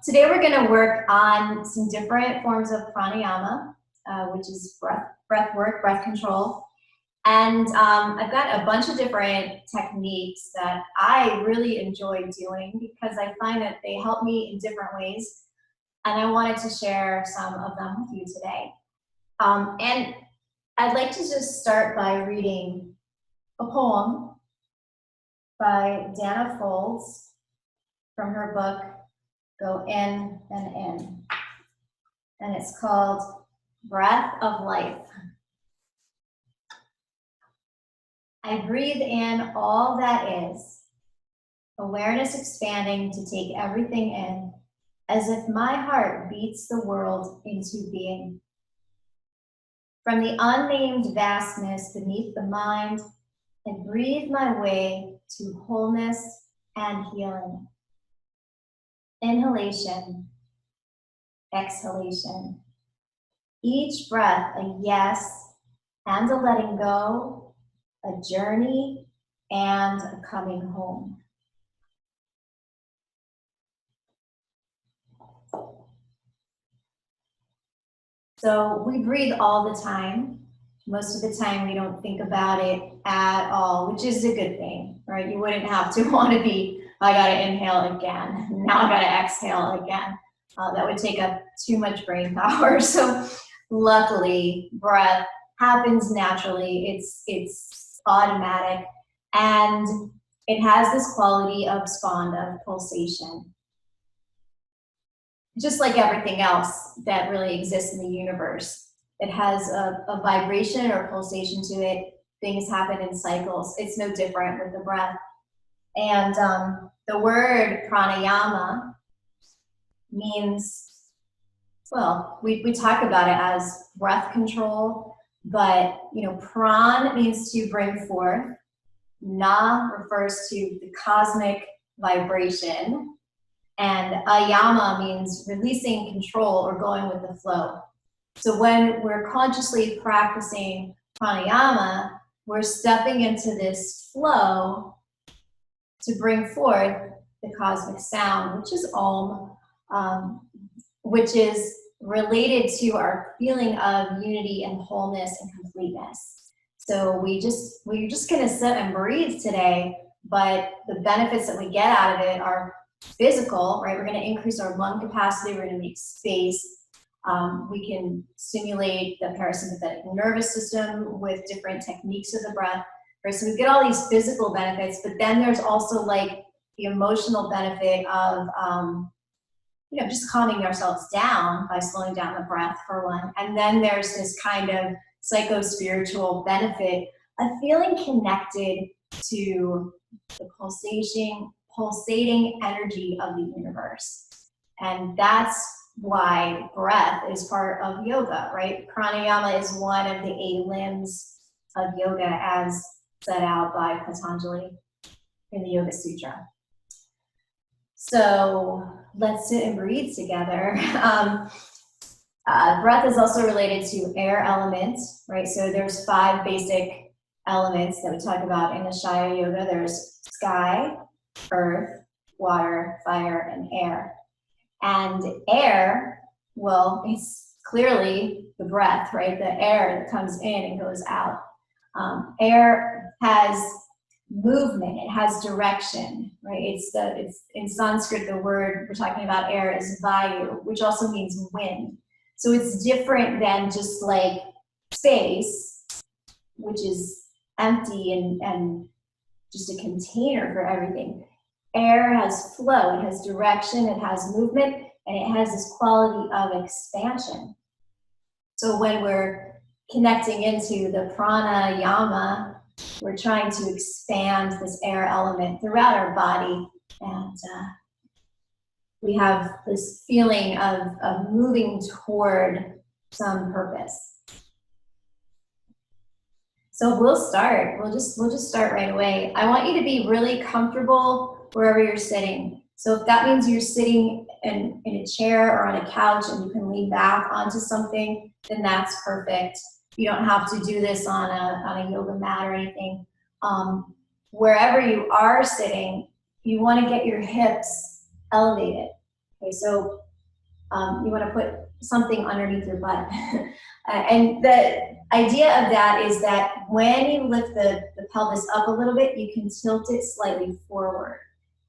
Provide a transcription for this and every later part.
today we're going to work on some different forms of pranayama, which is breath work, breath control. And I've got a bunch of different techniques that I really enjoy doing because I find that they help me in different ways. And I wanted to share some of them with you today. And I'd like to just start by reading a poem by Dana Folds from her book, Go In and In. And it's called Breath of Life. I breathe in all that is, awareness expanding to take everything in, as if my heart beats the world into being. From the unnamed vastness beneath the mind, I breathe my way to wholeness and healing. Inhalation, exhalation. Each breath a yes and a letting go, a journey and a coming home. So we breathe all the time. Most of the time we don't think about it at all, which is a good thing, right? You wouldn't have to want to be, I gotta inhale again, now I gotta exhale again. That would take up too much brain power. So luckily, breath happens naturally. It's automatic, and it has this quality of spanda, of pulsation. Just like everything else that really exists in the universe. It has a vibration or pulsation to it. Things happen in cycles. It's no different with the breath. And the word pranayama means, well, we talk about it as breath control, but pran means to bring forth. Na refers to the cosmic vibration. And ayama means releasing control or going with the flow. So when we're consciously practicing pranayama, we're stepping into this flow to bring forth the cosmic sound, which is Om, which is related to our feeling of unity and wholeness and completeness. So we're just going to sit and breathe today, but the benefits that we get out of it are physical, right? We're going to increase our lung capacity. We're going to make space. We can stimulate the parasympathetic nervous system with different techniques of the breath. Right? So we get all these physical benefits, but then there's also like the emotional benefit of, just calming ourselves down by slowing down the breath for one. And then there's this kind of psycho-spiritual benefit of feeling connected to the pulsating energy of the universe. And that's why breath is part of yoga, right? Pranayama is one of the 8 limbs of yoga as set out by Patanjali in the Yoga Sutra. So let's sit and breathe together. Breath is also related to air elements, right? So there's 5 basic elements that we talk about in Ujjayi yoga. There's sky, earth, water, fire, and air. And air, well, it's clearly the breath, right? The air that comes in and goes out. Air has movement, it has direction, right? It's in Sanskrit, the word we're talking about air is vayu, which also means wind. So it's different than just like space, which is empty and just a container for everything. Air has flow, it has direction, it has movement, and it has this quality of expansion. So when we're connecting into the pranayama, we're trying to expand this air element throughout our body, and we have this feeling of moving toward some purpose. So we'll start. We'll just start right away. I want you to be really comfortable wherever you're sitting. So if that means you're sitting in a chair or on a couch and you can lean back onto something, then that's perfect. You don't have to do this on a yoga mat or anything. Wherever you are sitting, you want to get your hips elevated. Okay, so you want to put something underneath your butt. And the idea of that is that when you lift the pelvis up a little bit, you can tilt it slightly forward.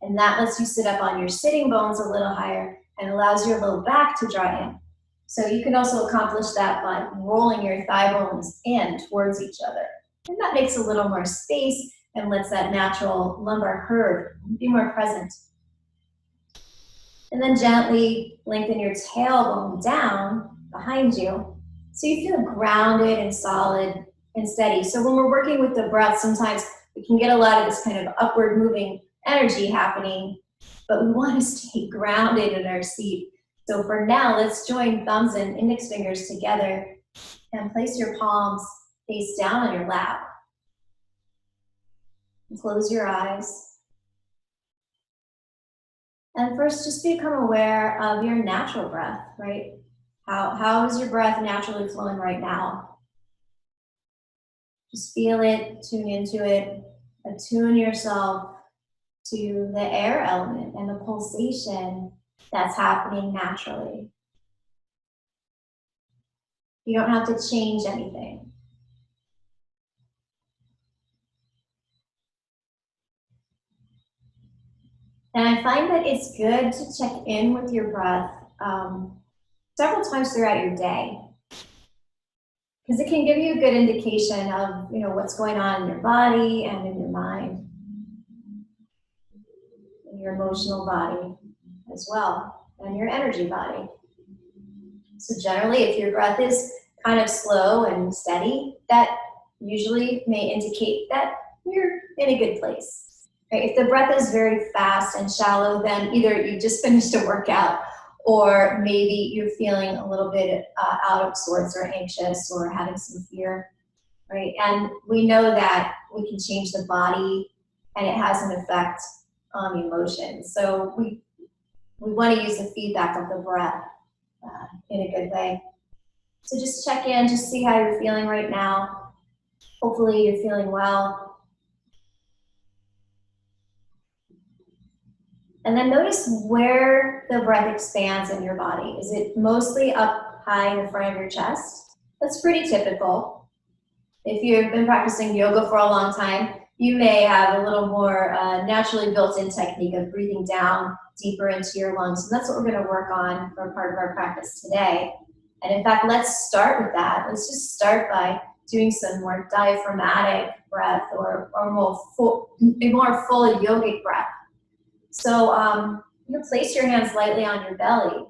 And that lets you sit up on your sitting bones a little higher and allows your low back to draw in. So you can also accomplish that by rolling your thigh bones in towards each other. And that makes a little more space and lets that natural lumbar curve be more present. And then gently lengthen your tailbone down behind you so you feel grounded and solid and steady. So when we're working with the breath, sometimes we can get a lot of this kind of upward moving energy happening, but we want to stay grounded in our seat. So for now, let's join thumbs and index fingers together and place your palms face down on your lap. And close your eyes. And first, just become aware of your natural breath, right? How is your breath naturally flowing right now? Just feel it, tune into it, attune yourself to the air element and the pulsation that's happening naturally. You don't have to change anything. And I find that it's good to check in with your breath several times throughout your day, because it can give you a good indication of what's going on in your body and in your mind, in your emotional body as well, and your energy body. So generally, if your breath is kind of slow and steady, that usually may indicate that you're in a good place. Right? If the breath is very fast and shallow, then either you just finished a workout, or maybe you're feeling a little bit out of sorts or anxious or having some fear, right? And we know that we can change the body and it has an effect on the emotions. So we want to use the feedback of the breath in a good way. So just check in, just see how you're feeling right now. Hopefully you're feeling well. And then notice where the breath expands in your body. Is it mostly up high in the front of your chest? That's pretty typical. If you've been practicing yoga for a long time, you may have a little more naturally built-in technique of breathing down deeper into your lungs. And that's what we're going to work on for part of our practice today. And in fact, let's start with that. Let's just start by doing some more diaphragmatic breath or a more full yogic breath. So you place your hands lightly on your belly.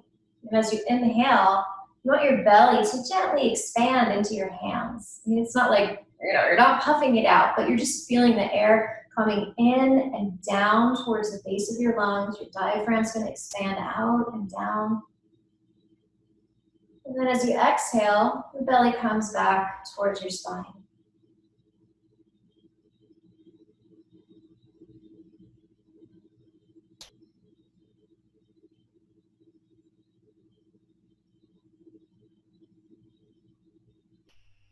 And as you inhale, you want your belly to gently expand into your hands. I mean, it's not like, you're not puffing it out, but you're just feeling the air coming in and down towards the base of your lungs. Your diaphragm's going to expand out and down. And then as you exhale, the belly comes back towards your spine.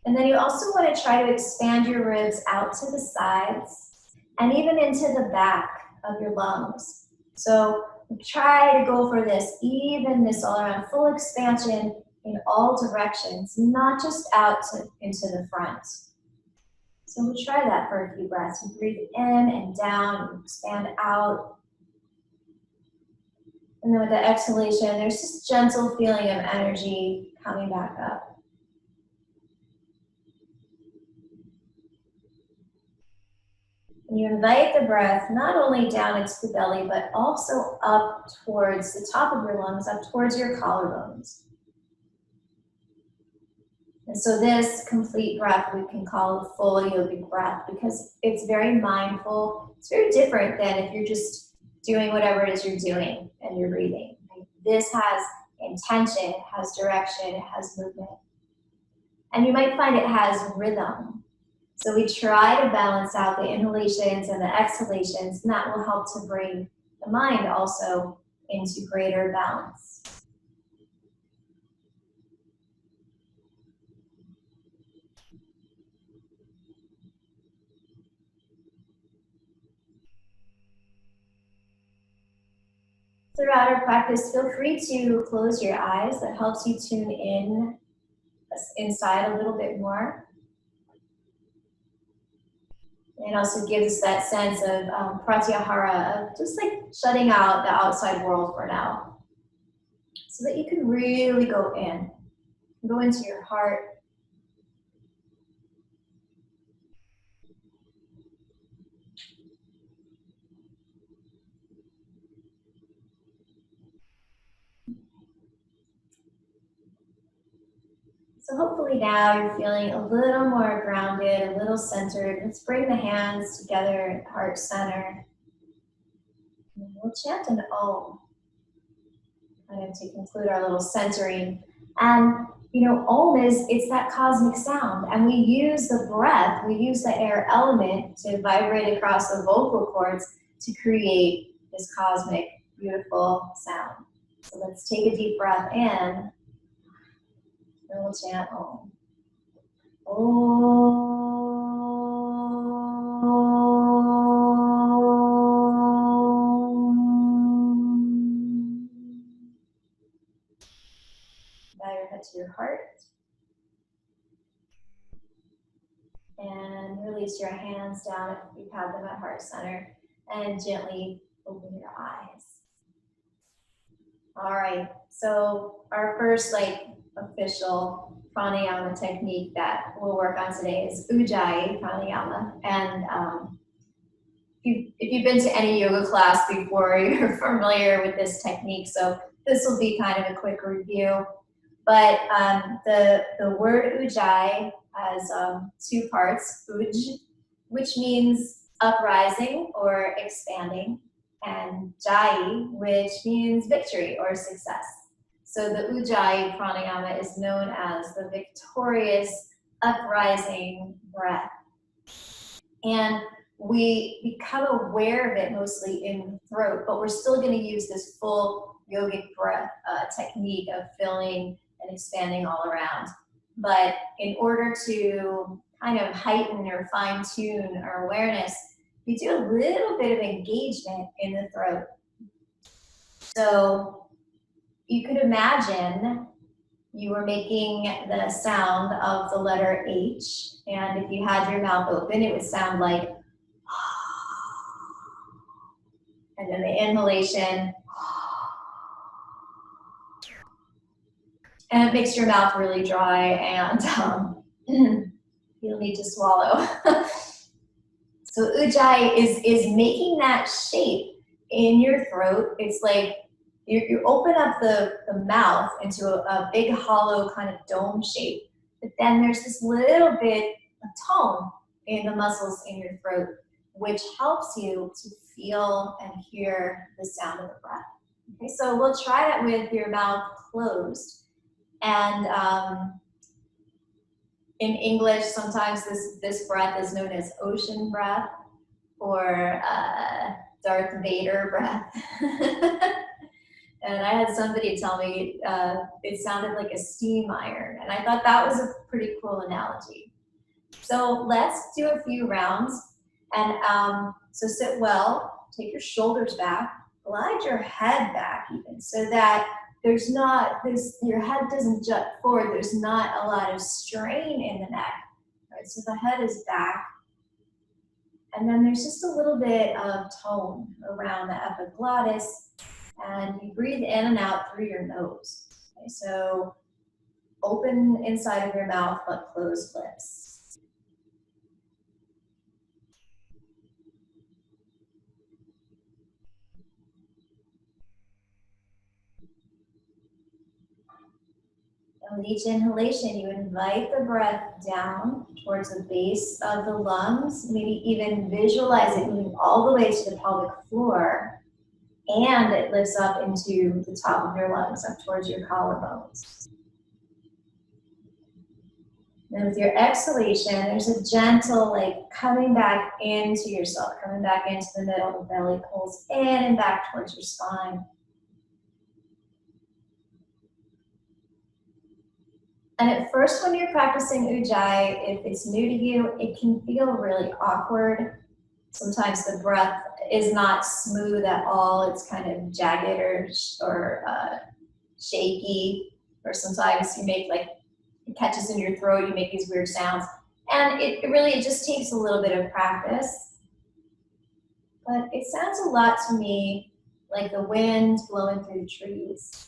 And then you also want to try to expand your ribs out to the sides and even into the back of your lungs. So try to go for this evenness all around, full expansion in all directions, not just out into the front. So we'll try that for a few breaths. You breathe in and down, and expand out. And then with the exhalation, there's this gentle feeling of energy coming back up. And you invite the breath not only down into the belly, but also up towards the top of your lungs, up towards your collarbones. And so this complete breath we can call a full yogic breath because it's very mindful. It's very different than if you're just doing whatever it is you're doing and you're breathing. This has intention, it has direction, it has movement. And you might find it has rhythm. So we try to balance out the inhalations and the exhalations, and that will help to bring the mind also into greater balance. Throughout our practice, feel free to close your eyes. That helps you tune in inside a little bit more. And also gives us that sense of pratyahara, of just like shutting out the outside world for now. So that you can really go into your heart. So hopefully now you're feeling a little more grounded, a little centered. Let's bring the hands together at heart center. And we'll chant an Om, kind of to conclude our little centering. And you know, Om it's that cosmic sound, and we use the breath, we use the air element to vibrate across the vocal cords to create this cosmic, beautiful sound. So let's take a deep breath in. And we'll chant Om. Om. Bow your head to your heart. And release your hands down if you've had them at heart center. And gently open your eyes. All right, so our first official pranayama technique that we'll work on today is Ujjayi Pranayama. And if you've been to any yoga class before, you're familiar with this technique. So this will be kind of a quick review. But the word Ujjayi has two parts. Uj, which means uprising or expanding, and Jayi, which means victory or success. So the Ujjayi Pranayama is known as the victorious uprising breath. And we become aware of it mostly in the throat, but we're still going to use this full yogic breath technique of filling and expanding all around. But in order to kind of heighten or fine tune our awareness, we do a little bit of engagement in the throat. So you could imagine you were making the sound of the letter H, and if you had your mouth open, it would sound like, and then the inhalation, and it makes your mouth really dry, and you'll need to swallow. So Ujjayi is making that shape in your throat. It's like you open up the mouth into a big hollow kind of dome shape, but then there's this little bit of tone in the muscles in your throat, which helps you to feel and hear the sound of the breath. Okay, so we'll try that with your mouth closed. And in English, sometimes this breath is known as ocean breath or Darth Vader breath. And I had somebody tell me it sounded like a steam iron, and I thought that was a pretty cool analogy. So let's do a few rounds, and so sit well, take your shoulders back, glide your head back even, so that there's not your head doesn't jut forward, there's not a lot of strain in the neck, right? So the head is back, and then there's just a little bit of tone around the epiglottis, and you breathe in and out through your nose. Okay, so open inside of your mouth, but closed lips. And with each inhalation, you invite the breath down towards the base of the lungs, maybe even visualize it moving all the way to the pelvic floor, and it lifts up into the top of your lungs, up towards your collarbones. And with your exhalation, there's a gentle coming back into yourself, coming back into the middle. The belly pulls in and back towards your spine. And at first, when you're practicing Ujjayi, if it's new to you, it can feel really awkward. Sometimes the breath is not smooth at all. It's kind of jagged or shaky, or sometimes you make like, it catches in your throat, you make these weird sounds. And it just takes a little bit of practice. But it sounds a lot to me like the wind blowing through the trees.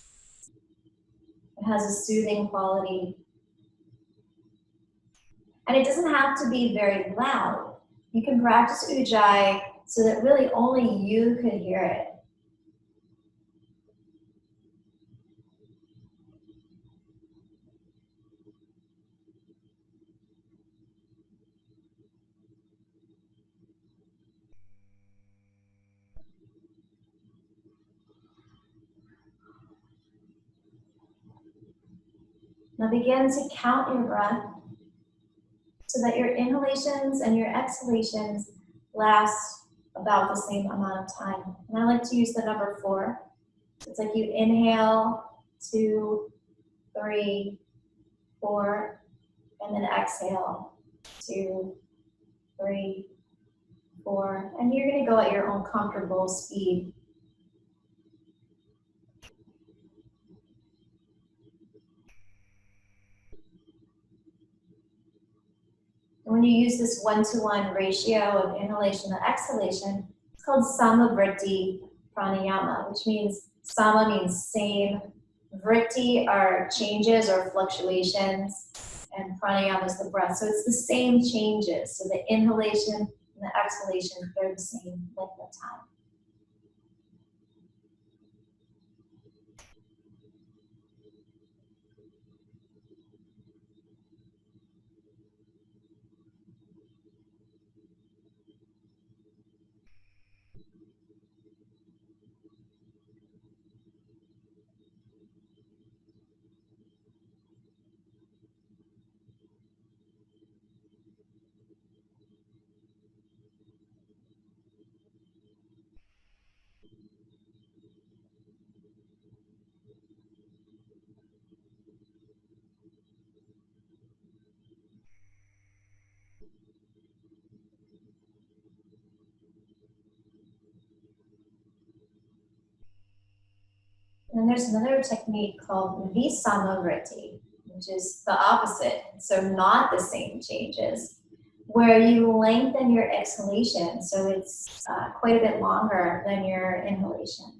It has a soothing quality. And it doesn't have to be very loud. You can practice Ujjayi so that really only you could hear it. Now begin to count your breath so that your inhalations and your exhalations last about the same amount of time. And I like to use the number 4. It's like you inhale 2, 3, 4, and then exhale 2, 3, 4. And you're going to go at your own comfortable speed. And when you use this 1-to-1 ratio of inhalation and exhalation, it's called Samavritti Pranayama, which means Sama means same, Vritti are changes or fluctuations, and Pranayama is the breath. So it's the same changes. So the inhalation and the exhalation, they're the same length of time. And there's another technique called Visamavritti, which is the opposite, so not the same changes, where you lengthen your exhalation, so it's quite a bit longer than your inhalation.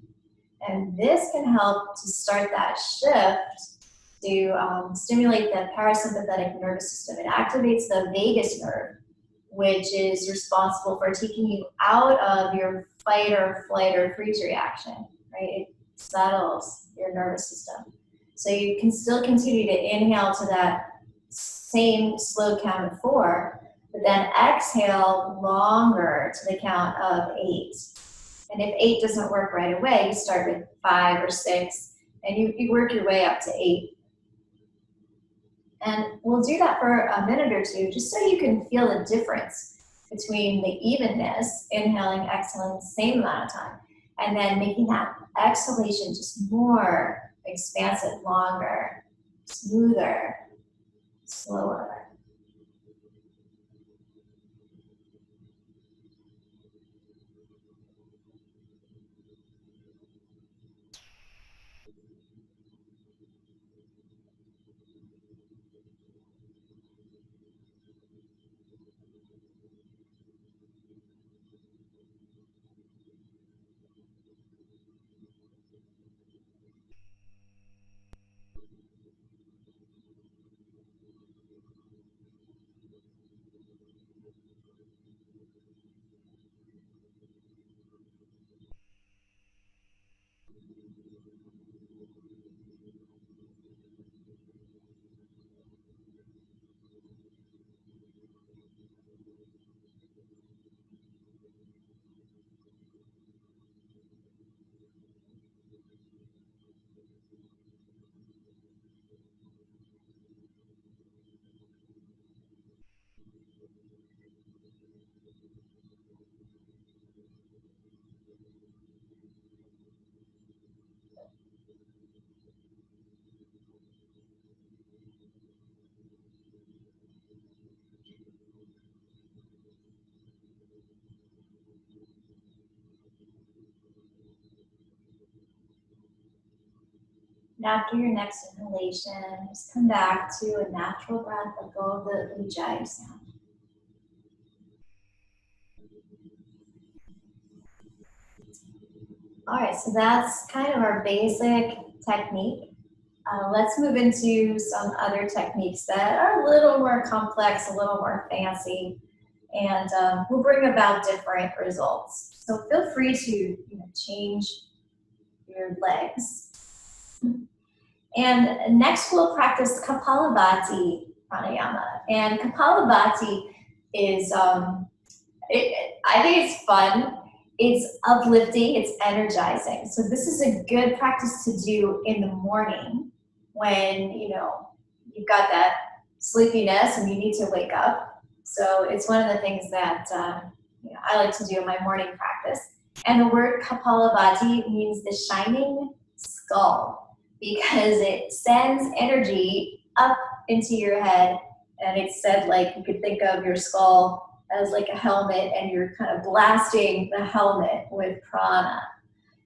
And this can help to start that shift to stimulate the parasympathetic nervous system. It activates the vagus nerve, which is responsible for taking you out of your fight or flight or freeze reaction, right? It settles your nervous system. So you can still continue to inhale to that same slow count of 4, but then exhale longer to the count of 8. And if 8 doesn't work right away, you start with 5 or 6, and you work your way up to 8. And we'll do that for a minute or 2, just so you can feel the difference between the evenness, inhaling, exhaling the same amount of time, and then making that exhalation just more expansive, longer, smoother, slower. And after your next inhalation, just come back to a natural breath, let go of the Ujjayi sound. All right, so that's kind of our basic technique. Let's move into some other techniques that are a little more complex, a little more fancy, and will bring about different results. So feel free to change your legs. And next we'll practice Kapalabhati Pranayama. And Kapalabhati is, I think it's fun. It's uplifting, it's energizing. So this is a good practice to do in the morning when, you've got that sleepiness and you need to wake up. So it's one of the things that I like to do in my morning practice. And the word Kapalabhati means the shining skull because it sends energy up into your head. And it's said like you could think of your skull as like a helmet and you're kind of blasting the helmet with prana.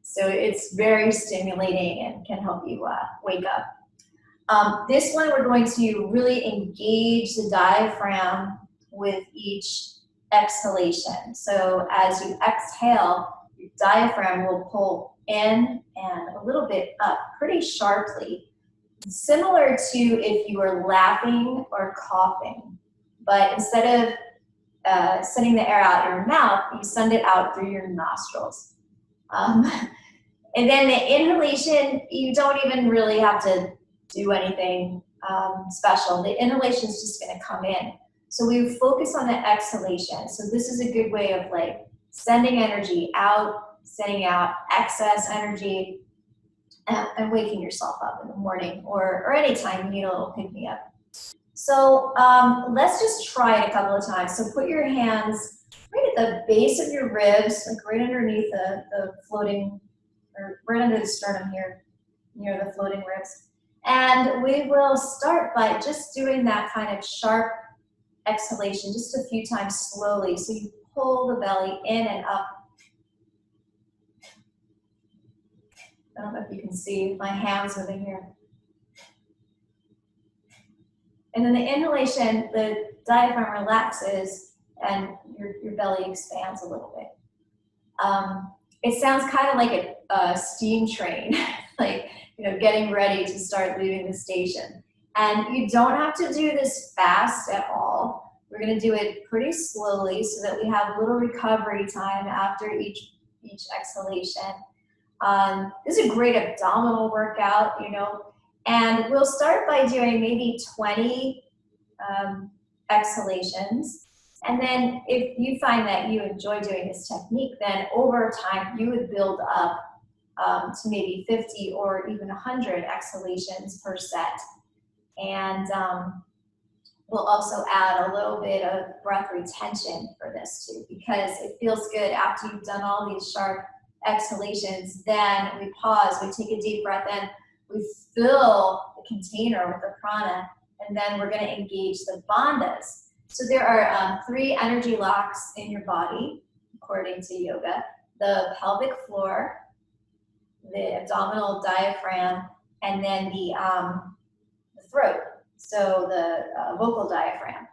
So it's very stimulating and can help you wake up. This one we're going to really engage the diaphragm with each exhalation. So as you exhale, your diaphragm will pull in and a little bit up pretty sharply, similar to if you were laughing or coughing. But instead of sending the air out your mouth, you send it out through your nostrils. And then the inhalation, you don't even really have to do anything special. The inhalation is just going to come in. So we focus on the exhalation. So this is a good way of like sending energy out, sending out excess energy, and waking yourself up in the morning or anytime you need a little pick-me-up. So let's just try it a couple of times. So put your hands right at the base of your ribs, like right underneath the floating, or right under the sternum here, near the floating ribs. And we will start by just doing that kind of sharp exhalation just a few times slowly. So you pull the belly in and up. I don't know if you can see my hands moving here. And then the inhalation, the diaphragm relaxes and your belly expands a little bit. It sounds kind of like a steam train, like getting ready to start leaving the station. And you don't have to do this fast at all. We're going to do it pretty slowly so that we have a little recovery time after each exhalation. This is a great abdominal workout, and we'll start by doing maybe 20 exhalations. And then if you find that you enjoy doing this technique, then over time you would build up to maybe 50 or even 100 exhalations per set. And we'll also add a little bit of breath retention for this too, because it feels good after you've done all these sharp exhalations. Then we pause, we take a deep breath in, we fill the container with the prana, and then we're going to engage the bandhas. So there are 3 energy locks in your body, according to yoga: the pelvic floor, the abdominal diaphragm, and then the throat, so the vocal diaphragm.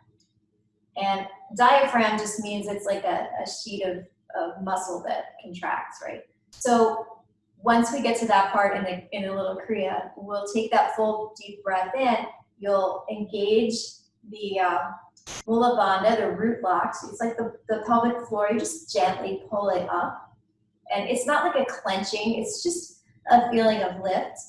And diaphragm just means it's like a sheet of muscle that contracts, right? So once we get to that part in the little kriya, we'll take that full deep breath in. You'll engage the mula bandha, the root locks. It's like the pelvic floor. You just gently pull it up. And it's not like a clenching. It's just a feeling of lift.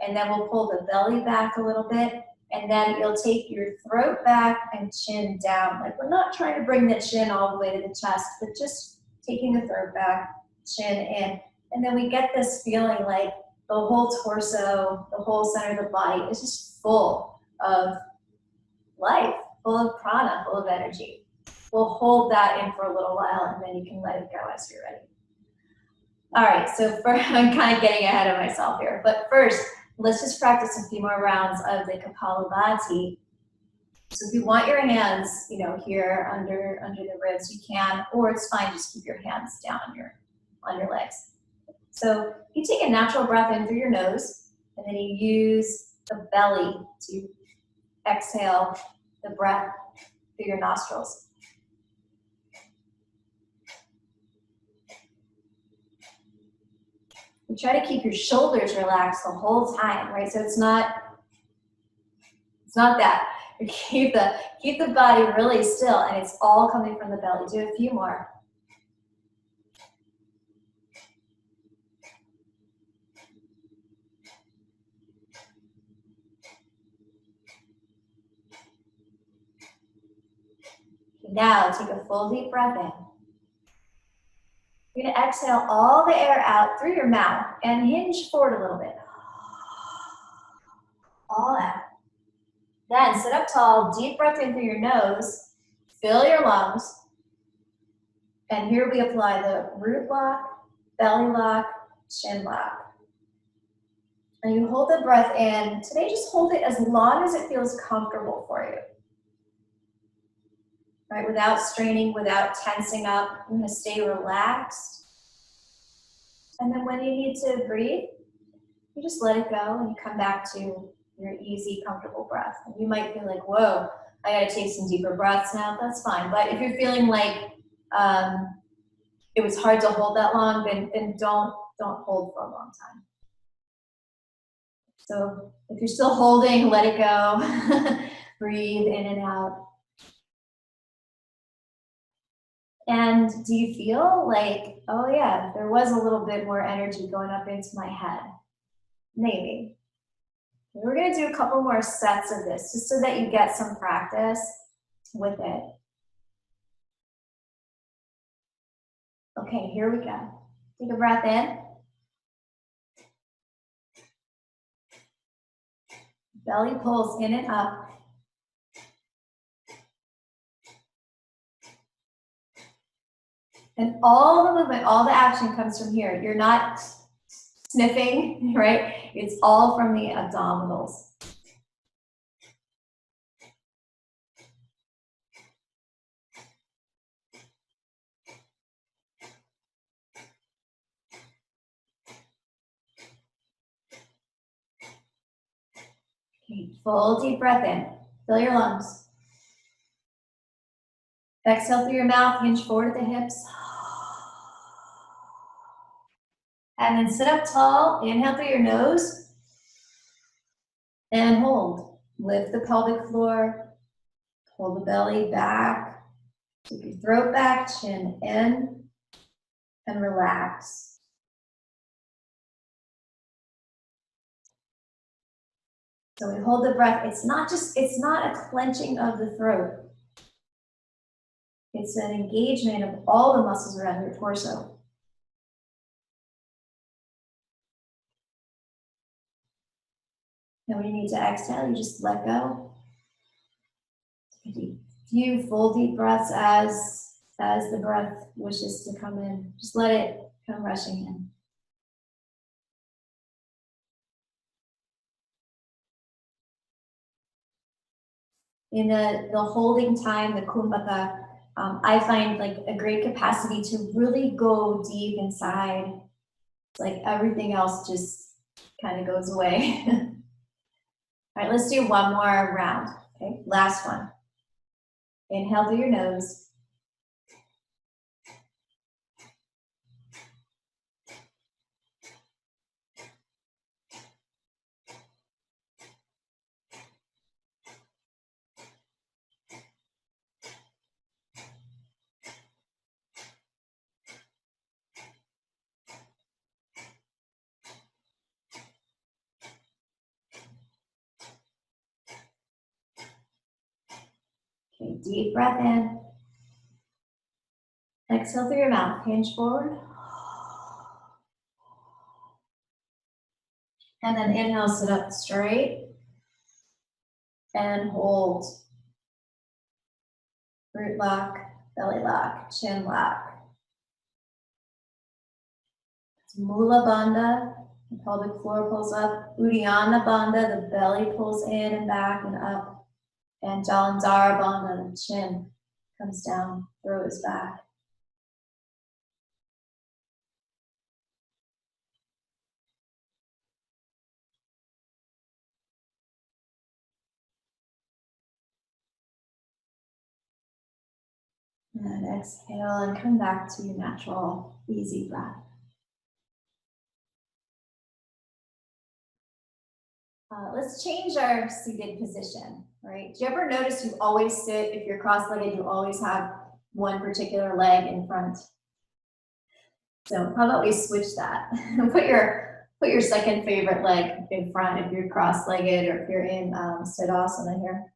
And then we'll pull the belly back a little bit. And then you'll take your throat back and chin down. Like we're not trying to bring the chin all the way to the chest, but just taking the throat back, chin in. And then we get this feeling like the whole torso, the whole center of the body is just full of life, full of prana, full of energy. We'll hold that in for a little while and then you can let it go as you're ready. All right, so I'm kind of getting ahead of myself here, but first, let's just practice a few more rounds of the Kapalabhati. So if you want your hands, here under the ribs, you can, or it's fine, just keep your hands down on your legs. So you take a natural breath in through your nose, And then you use the belly to exhale the breath through your nostrils. You try to keep your shoulders relaxed the whole time, right? So it's not that. You keep the body really still, and it's all coming from the belly. Do a few more. Now take a full deep breath in. You're gonna exhale all the air out through your mouth and hinge forward a little bit. All out. Then sit up tall, deep breath in through your nose, fill your lungs, and here we apply the root lock, belly lock, chin lock. And you hold the breath in. Today, just hold it as long as it feels comfortable for you. Right, without straining, without tensing up. You're gonna stay relaxed. And then when you need to breathe, you just let it go and you come back to your easy, comfortable breath. And you might feel like, whoa, I gotta take some deeper breaths now. That's fine. But if you're feeling like it was hard to hold that long, then don't hold for a long time. So if you're still holding, let it go. Breathe in and out. And do you feel like, oh yeah, there was a little bit more energy going up into my head? Maybe. We're going to do a couple more sets of this just so that you get some practice with it. Okay, here we go. Take a breath in. Belly pulls in and up. And all the movement, all the action comes from here. You're not sniffing, right? It's all from the abdominals. Okay, full deep breath in. Fill your lungs. Exhale through your mouth, hinge forward at the hips. And then sit up tall, inhale through your nose. And hold. Lift the pelvic floor. Pull the belly back. Keep your throat back, chin in. And relax. So we hold the breath. It's not a clenching of the throat. It's an engagement of all the muscles around your torso. And when you need to exhale, you just let go. Take a few full deep breaths as the breath wishes to come in. Just let it come rushing in. In the holding time, the kumbhaka, I find like a great capacity to really go deep inside. It's like everything else just kind of goes away. All right, let's do one more round. Okay, last one. Inhale through your nose. Okay, deep breath in. Exhale through your mouth, hinge forward. And then inhale, sit up straight. And hold. Root lock, belly lock, chin lock. Mula Bandha, the pelvic floor pulls up. Uddiyana Bandha, the belly pulls in and back and up. And Jalandhara Bandha, the chin comes down, throat is back. And exhale and come back to your natural, easy breath. Let's change our seated position, right? Do you ever notice you always sit, if you're cross-legged, you always have one particular leg in front? So how about we switch that? put your second favorite leg in front if you're cross-legged or if you're in Savasana here.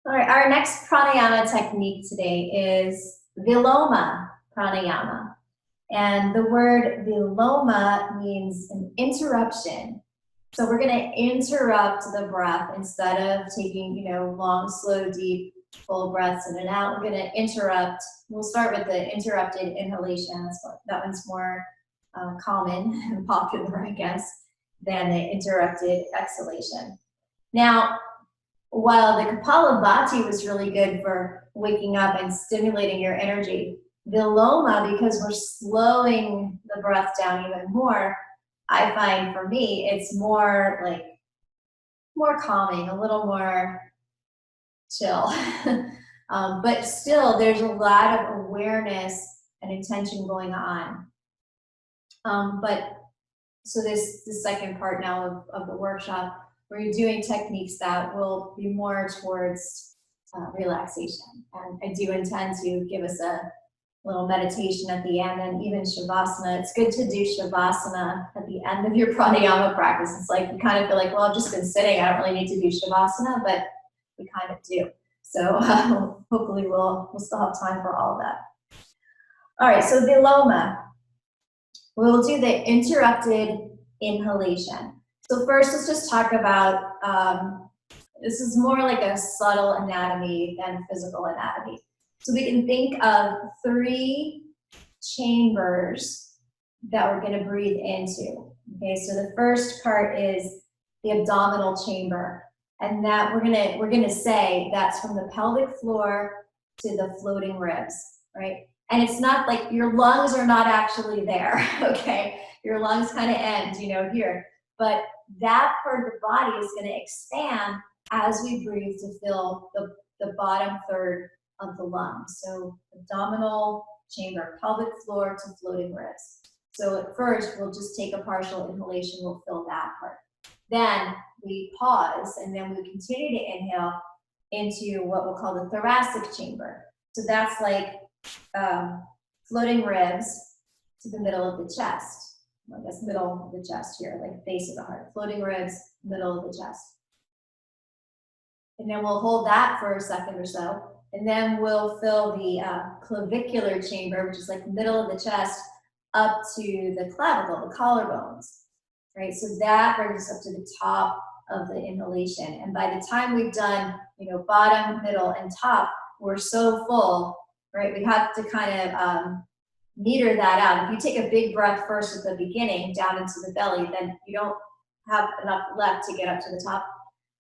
All right, our next pranayama technique today is Viloma Pranayama. And the word Viloma means an interruption. So we're going to interrupt the breath instead of taking, long, slow, deep, full breaths in and out. We're going to interrupt. We'll start with the interrupted inhalation. That one's more common and popular, I guess, than the interrupted exhalation. Now, while the Kapalabhati was really good for waking up and stimulating your energy, Viloma, because we're slowing the breath down even more, I find for me, it's more calming, a little more chill. But still, there's a lot of awareness and intention going on. So this the second part now of the workshop, where you're doing techniques that will be more towards relaxation. And I do intend to give us a little meditation at the end, and even Savasana. It's good to do Savasana at the end of your pranayama practice. It's like you kind of feel like, well, I've just been sitting, I don't really need to do Savasana, but we kind of do. So hopefully we'll still have time for all of that. All right, so Viloma. We'll do the interrupted inhalation. So first, let's just talk about, this is more like a subtle anatomy than physical anatomy. So we can think of 3 chambers that we're going to breathe into. Okay, so the first part is the abdominal chamber, and that we're gonna say that's from the pelvic floor to the floating ribs, right? And it's not like your lungs are not actually there, okay? Your lungs kind of end, here, but that part of the body is going to expand as we breathe to fill the bottom third of the lungs. So abdominal chamber, pelvic floor to floating ribs. So at first, we'll just take a partial inhalation, we'll fill that part. Then we pause, and then we continue to inhale into what we'll call the thoracic chamber. So that's like floating ribs to the middle of the chest. I guess middle of the chest here, like base of the heart. Floating ribs, middle of the chest. And then we'll hold that for a second or so. And then we'll fill the clavicular chamber, which is like middle of the chest, up to the clavicle, the collarbones, right? So that brings us up to the top of the inhalation. And by the time we've done, bottom, middle, and top, we're so full, right? We have to kind of meter that out. If you take a big breath first at the beginning, down into the belly, then you don't have enough left to get up to the top.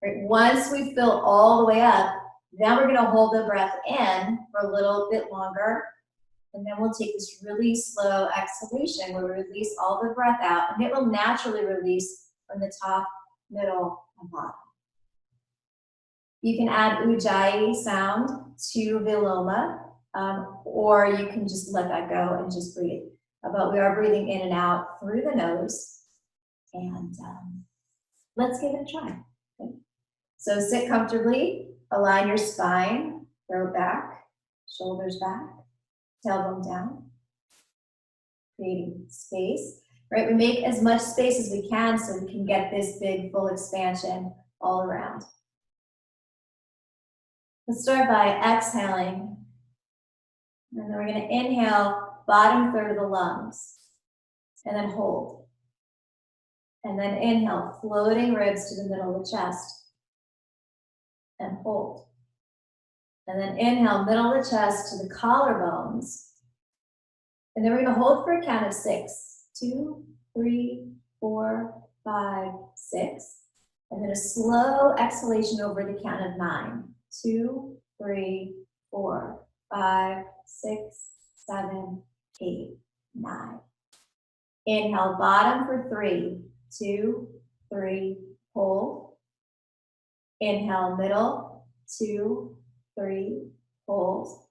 Right? Once we fill all the way up, then we're going to hold the breath in for a little bit longer, and then we'll take this really slow exhalation where we release all the breath out, and it will naturally release from the top, middle, and bottom. You can add Ujjayi sound to Viloma, or you can just let that go and just breathe. But we are breathing in and out through the nose, and let's give it a try. Okay. So sit comfortably, align your spine, throat back, shoulders back, tailbone down, creating space, right? We make as much space as we can so we can get this big full expansion all around. Let's start by exhaling, and then we're going to inhale bottom third of the lungs, and then hold. And then inhale, floating ribs to the middle of the chest, and hold. And then inhale, middle of the chest to the collarbones. And then we're going to hold for a count of 6. 2, 3, 4, 5, 6. And then a slow exhalation over the count of 9. 2, 3, 4, 5, 6, 7, 8, 9. Inhale, bottom for 3, 2, 3, hold. Inhale, middle, 2, 3, hold.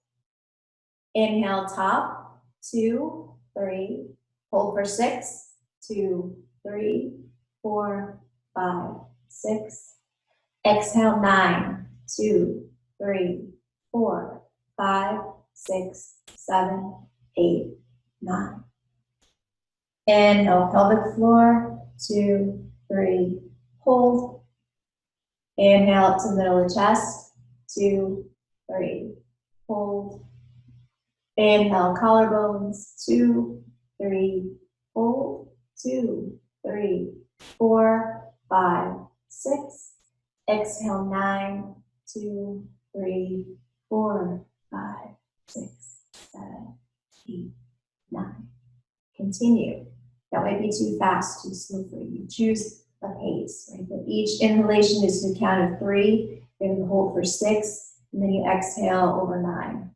Inhale, top, 2, 3, hold for 6, 2, 3, 4, 5, 6. Exhale, 9, 2, 3, 4, 5, 6, 7, 8, 9. Inhale, pelvic floor, 2, 3, hold. Inhale up to the middle of the chest, 2, 3, hold. Inhale, collarbones, 2, 3, hold, 2, 3, 4, 5, 6. Exhale, 9, 2, 3, 4, 5, 6, 7, 8, 9. Continue. That might be too fast, too slow for you. Choose a pace, right? But each inhalation is to the count of 3. You're going to hold for 6, and then you exhale over 9.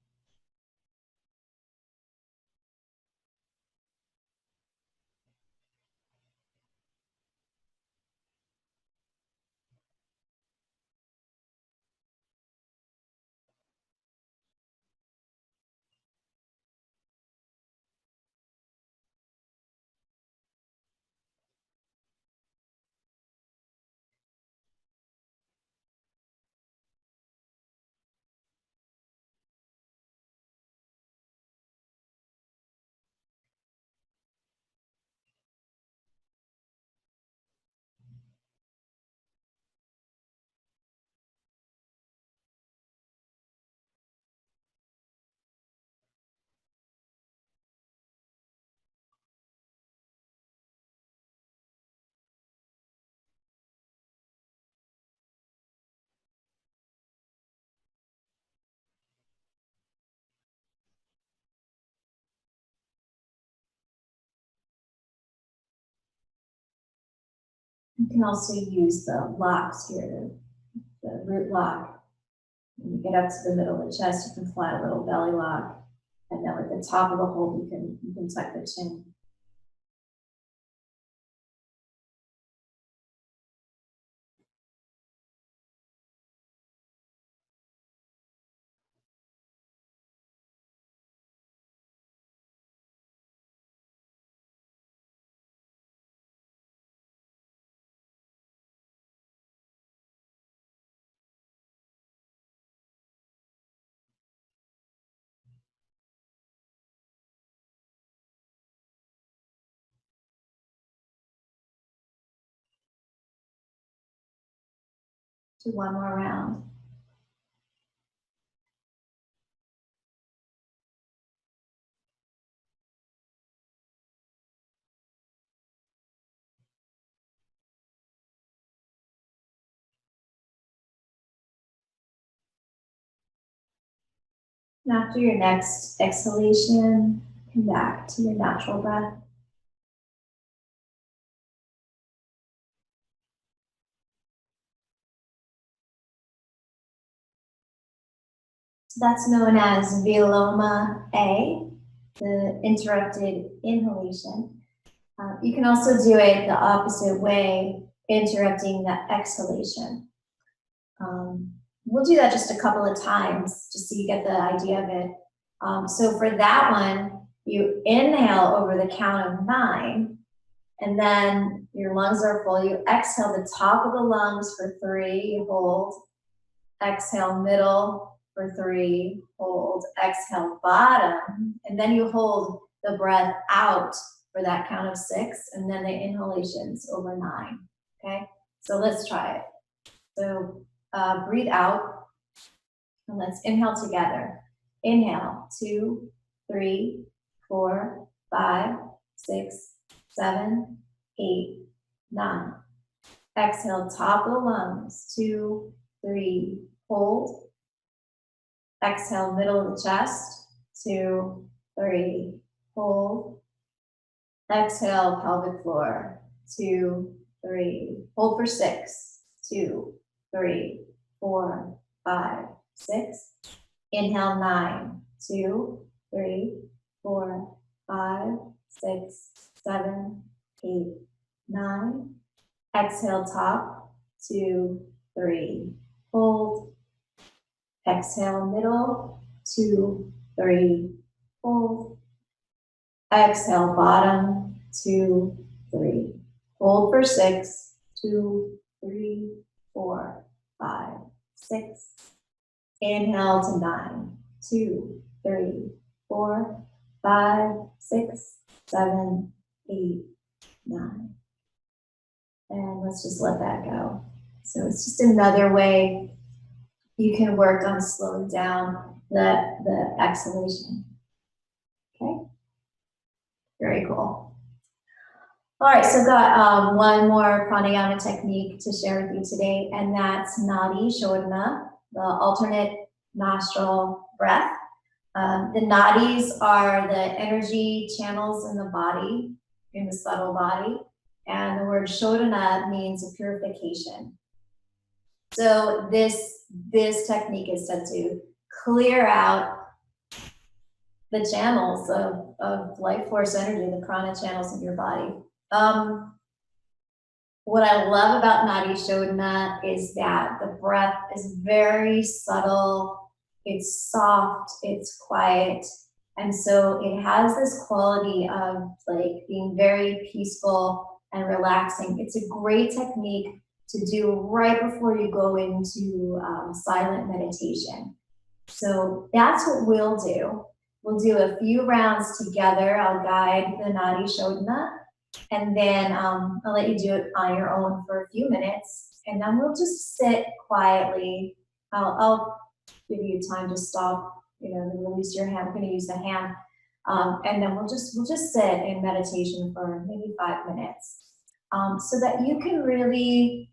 You can also use the locks here, the root lock. When you get up to the middle of the chest, you can fly a little belly lock. And then with the top of the hold, you can tuck the chin. Do one more round. And after your next exhalation, come back to your natural breath. So that's known as Viloma A, the interrupted inhalation. You can also do it the opposite way, interrupting the exhalation. We'll do that just a couple of times, just so you get the idea of it. So for that one, you inhale over the count of 9, and then your lungs are full. You exhale the top of the lungs for 3, you hold. Exhale middle for 3, hold. Exhale bottom, and then you hold the breath out for that count of 6, and then the inhalations over 9. Okay, so let's try it. So breathe out, and let's inhale together. Inhale, 2, 3, 4, 5, 6, 7, 8, 9. Exhale, top of the lungs, 2, 3, hold. Exhale, middle of the chest, 2, 3, hold. Exhale, pelvic floor, 2, 3, hold for 6, 2, 3, 4, 5, 6. Inhale, 9, 2, 3, 4, 5, 6, 7, 8, 9. Exhale, top, 2, 3, hold. Exhale, middle, 2, 3, hold. Exhale, bottom, 2, 3. Hold for 6, 2, 3, 4, 5, 6. Inhale to 9, 2, 3, 4, 5, 6, 7, 8, 9. And let's just let that go. So it's just another way you can work on slowing down the exhalation. Okay? Very cool. All right, so I've got one more pranayama technique to share with you today, and that's Nadi Shodhana, the alternate nostril breath. The nadis are the energy channels in the body, in the subtle body, and the word Shodhana means a purification. So this technique is said to clear out the channels of life force energy, the prana channels in your body. What I love about Nadi Shodhana is that the breath is very subtle, it's soft, it's quiet, and so it has this quality of like being very peaceful and relaxing. It's a great technique to do right before you go into silent meditation. So that's what we'll do. We'll do a few rounds together. I'll guide the Nadi Shodhana, and then I'll let you do it on your own for a few minutes, and then we'll just sit quietly. I'll give you time to stop, and release your hand. I'm going to use the hand, and then we'll just sit in meditation for maybe 5 minutes, so that you can really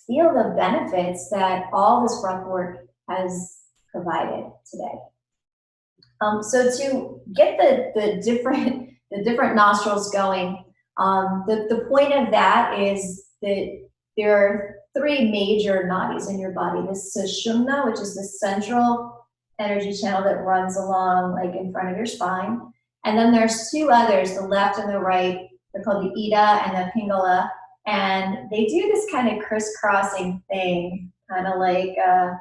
feel the benefits that all this breath work has provided today. So to get the different nostrils going, the point of that is that there are 3 major nadis in your body. This is Sushumna, which is the central energy channel that runs along like in front of your spine. And then there's 2 others, the left and the right. They're called the Ida and the Pingala. And they do this kind of crisscrossing thing, kind of like a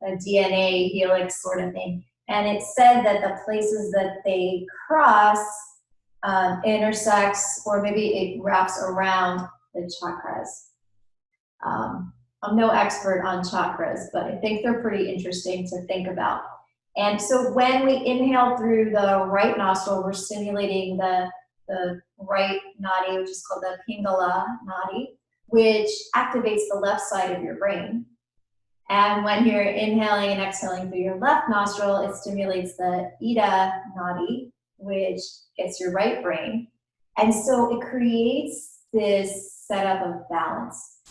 DNA helix sort of thing. And it's said that the places that they cross intersects, or maybe it wraps around the chakras. I'm no expert on chakras, but I think they're pretty interesting to think about. And so when we inhale through the right nostril, we're stimulating the right nadi, which is called the Pingala nadi, which activates the left side of your brain. And when you're inhaling and exhaling through your left nostril, it stimulates the Ida nadi, which gets your right brain. And so it creates this setup of balance.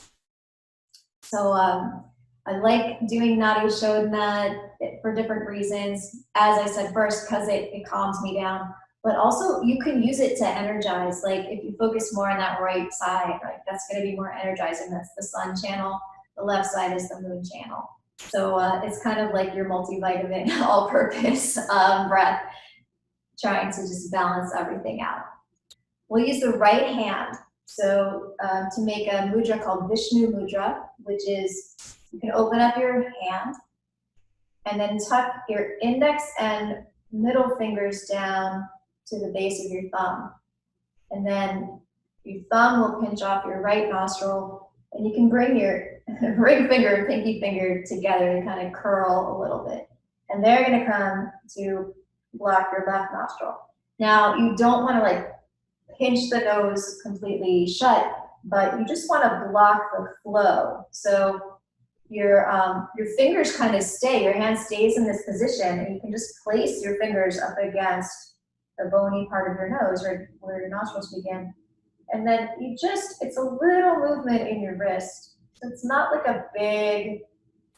So I like doing Nadi Shodhana for different reasons. As I said first, because it calms me down. But also you can use it to energize. Like if you focus more on that right side, right, that's going to be more energizing. That's the sun channel. The left side is the moon channel. So it's kind of like your multivitamin, all-purpose breath, trying to just balance everything out. We'll use the right hand. So to make a mudra called Vishnu mudra, which is you can open up your hand and then tuck your index and middle fingers down to the base of your thumb. And then your thumb will pinch off your right nostril, and you can bring your ring finger and pinky finger together to kind of curl a little bit. And they're going to come to block your left nostril. Now, you don't want to like pinch the nose completely shut, but you just want to block the flow. So your fingers kind of stay, your hand stays in this position, and you can just place your fingers up against the bony part of your nose, or where your nostrils begin. And then it's a little movement in your wrist. So it's not like a big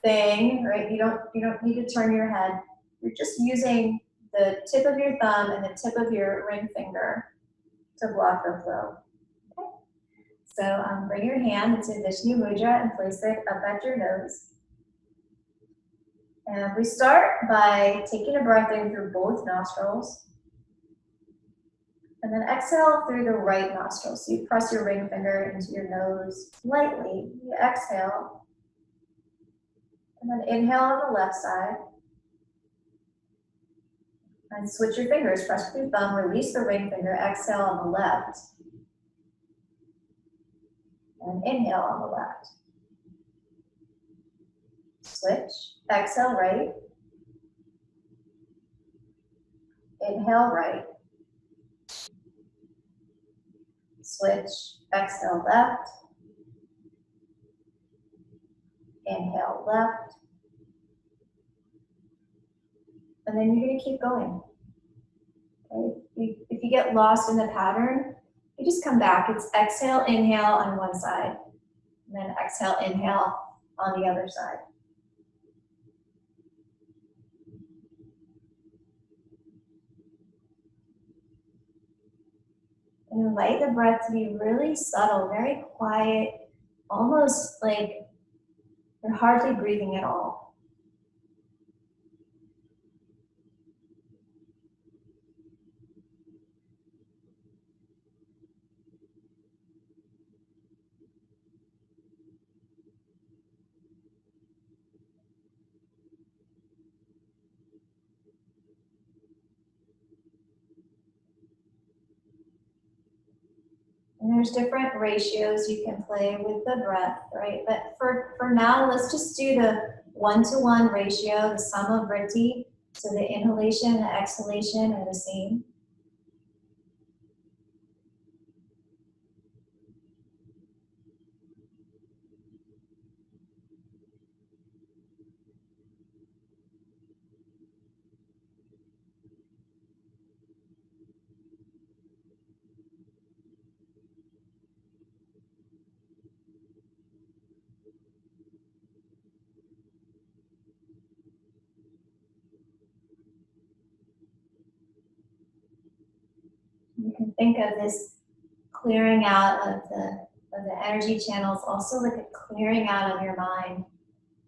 thing, right? You don't need to turn your head. You're just using the tip of your thumb and the tip of your ring finger to block the flow. Okay. So bring your hand into Vishnu mudra and place it up at your nose. And we start by taking a breath in through both nostrils. And then exhale through the right nostril. So you press your ring finger into your nose lightly. You exhale. And then inhale on the left side. And switch your fingers, press with your thumb, release the ring finger, exhale on the left. And inhale on the left. Switch, exhale right. Inhale right. Switch, exhale left. Inhale left. And then you're going to keep going. Okay? If you get lost in the pattern, you just come back. It's exhale, inhale on one side. And then exhale, inhale on the other side. And invite the breath to be really subtle, very quiet, almost like you're hardly breathing at all. And there's different ratios you can play with the breath, right? But for now, let's just do the 1-to-1 ratio, the sum of vritti. So the inhalation and the exhalation are the same. You can think of this clearing out of the energy channels, also like a clearing out of your mind.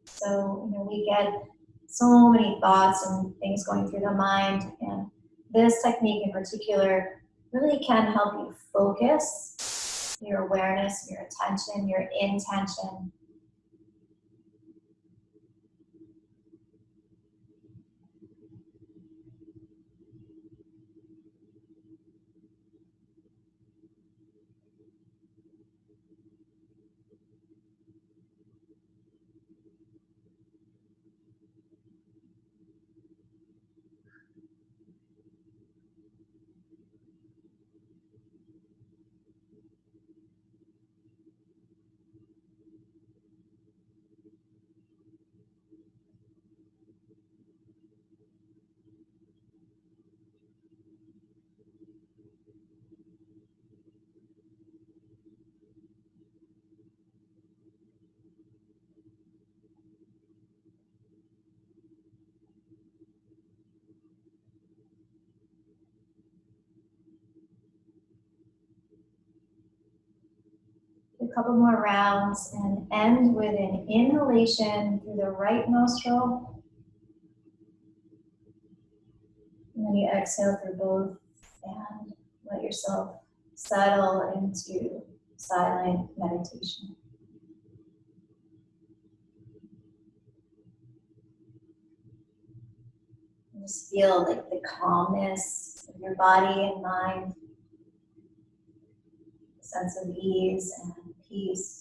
So, we get so many thoughts and things going through the mind, and this technique in particular really can help you focus your awareness, your attention, your intention. A couple more rounds and end with an inhalation through the right nostril. And then you exhale through both and let yourself settle into silent meditation. And just feel like the calmness of your body and mind, a sense of ease and peace.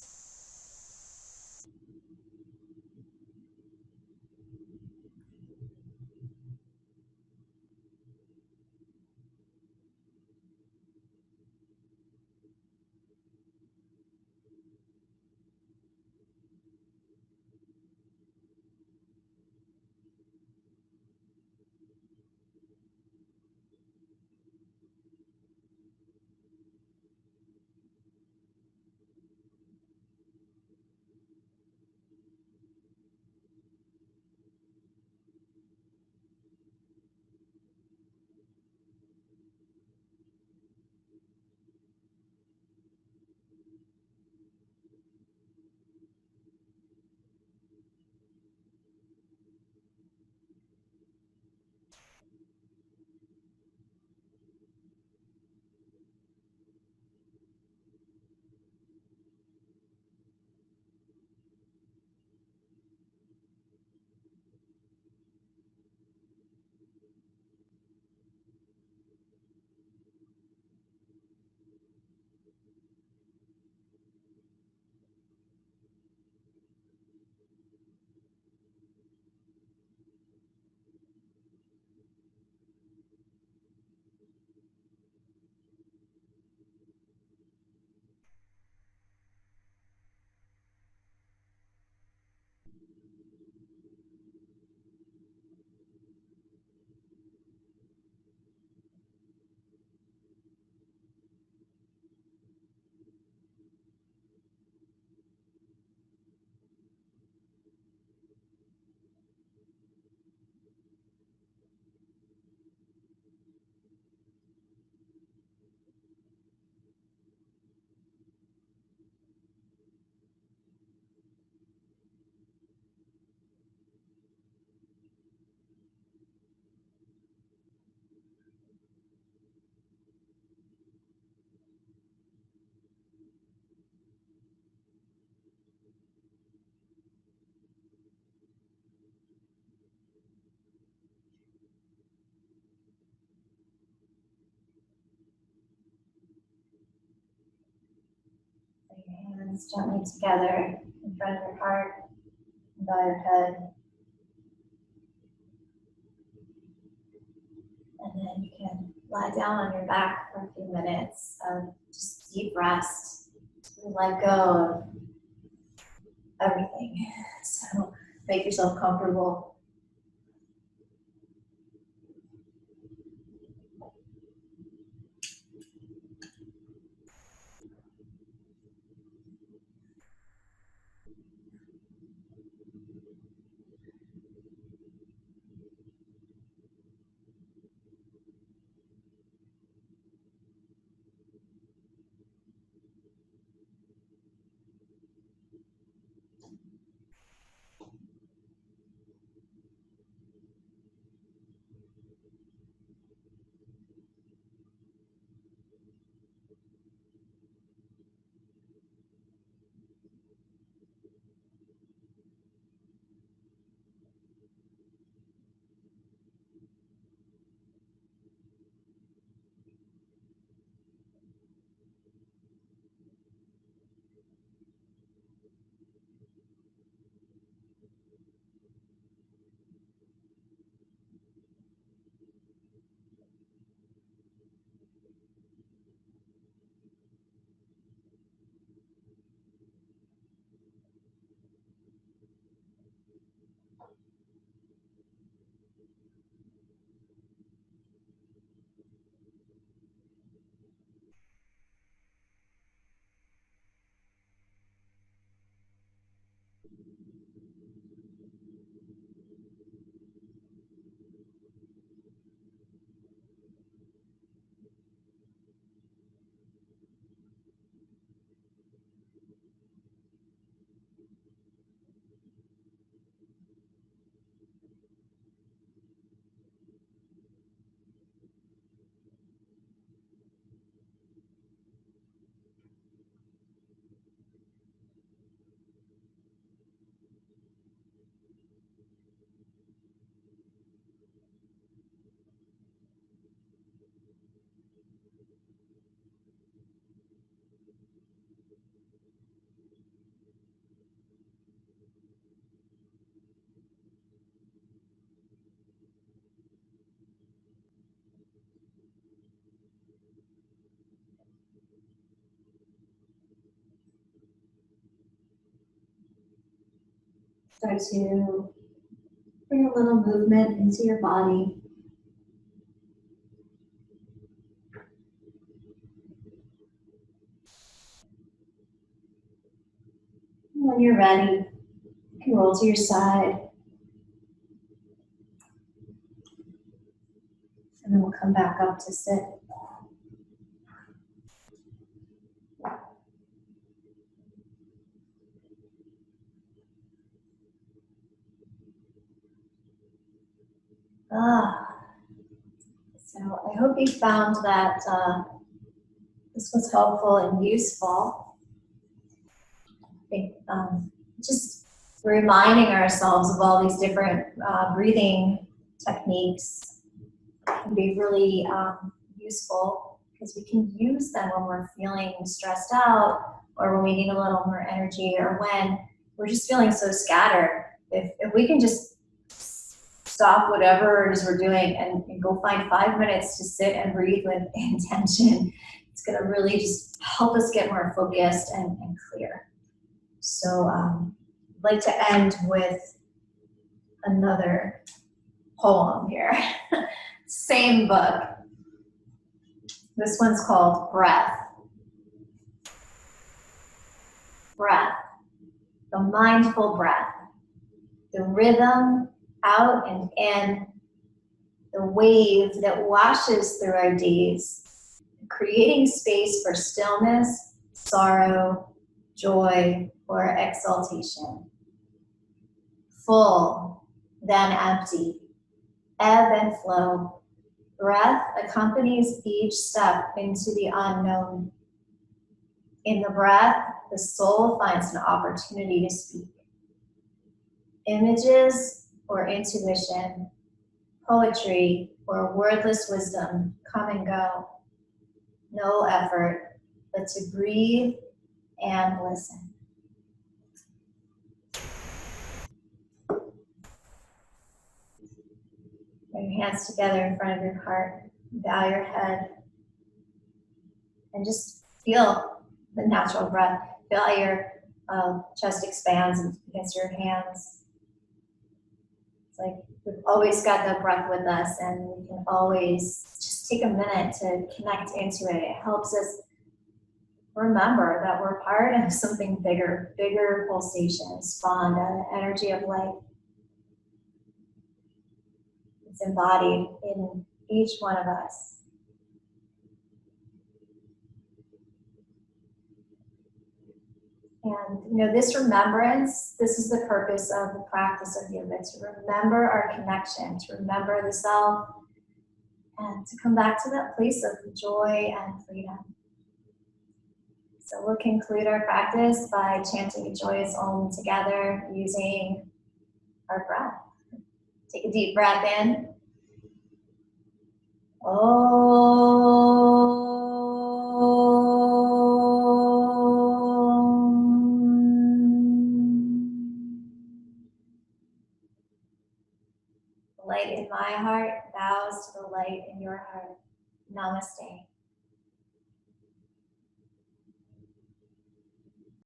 Hands gently together in front of your heart and by your head. And then you can lie down on your back for a few minutes of just deep rest. Let go of everything. So make yourself comfortable. Start to bring a little movement into your body. When you're ready, you can roll to your side. And then we'll come back up to sit. So I hope you found that this was helpful and useful. I think just reminding ourselves of all these different breathing techniques can be really useful because we can use them when we're feeling stressed out or when we need a little more energy or when we're just feeling so scattered. If we can just stop whatever it is we're doing and go find 5 minutes to sit and breathe with intention, it's going to really just help us get more focused and clear. So I'd like to end with another poem here. Same book. This one's called Breath. Breath, the mindful breath, the rhythm out and in, the wave that washes through our days, creating space for stillness, sorrow, joy, or exaltation. Full, then empty, ebb and flow. Breath accompanies each step into the unknown. In the breath, the soul finds an opportunity to speak. Images or intuition, poetry or wordless wisdom come and go. No effort, but to breathe and listen. Bring your hands together in front of your heart. Bow your head. And just feel the natural breath. Feel how your chest expands against your hands. It's like we've always got the breath with us, and we can always just take a minute to connect into it. It helps us remember that we're part of something bigger, bigger pulsation, spawned, an energy of light. It's embodied in each one of us. And this remembrance, this is the purpose of the practice of yoga, to remember our connection, to remember the self, and to come back to that place of joy and freedom. So we'll conclude our practice by chanting a joyous Om together using our breath. Take a deep breath in. Om. The light in my heart bows to the light in your heart. Namaste.